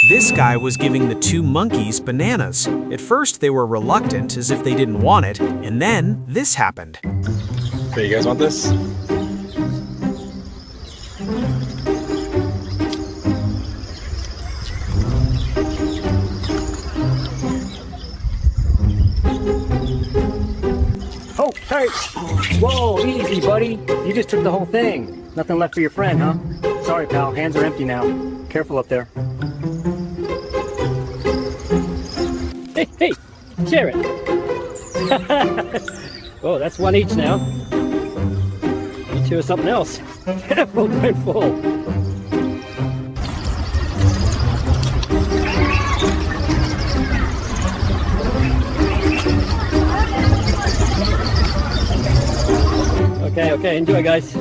This guy was giving the two monkeys bananas. At first, they were reluctant, as if they didn't want it, and then this happened. Okay, you guys want this? Oh, sorry. Whoa, easy, buddy. You just took the whole thing. Nothing left for your friend, huh? Sorry, pal. Hands are empty now. Careful up there. Hey, share it. Oh, that's one each now. You two are something else. Careful, don't fall. Okay, enjoy, guys.